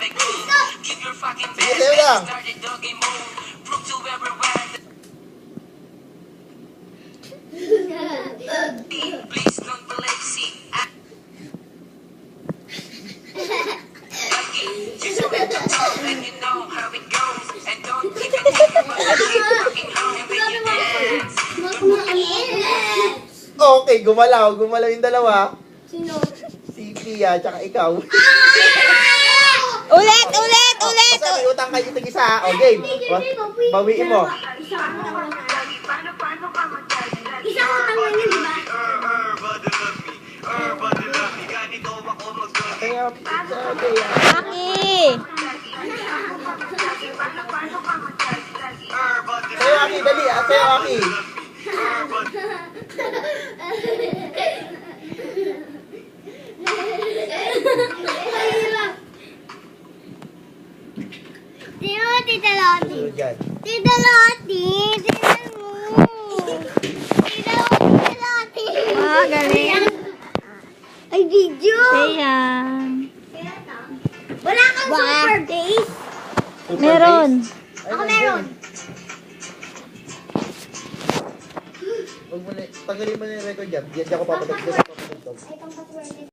Sige, sa'yo lang. Okay, gumalaw yung dalawa. Sino? Si Pia, tsaka ikaw. Ulit! Basta may utang kayo tig isa. O, game. Bawiin mo. Isa ko lang yun, di ba? Kaya, sabi, Aki! Sa'yo, Aki, dali. Sa'yo, Aki. Sino ba Tita Lottie? Sino dyan? Tita Lottie! Tingnan mo! Tita Lottie! Ah, galing. Ay, video! Ayan. Wala kang super days? Super Meron. base? Ay, Ako nandun. meron. Huwag mo na, tanggalin mo na yung record dyan. Diyan ako papadagdag.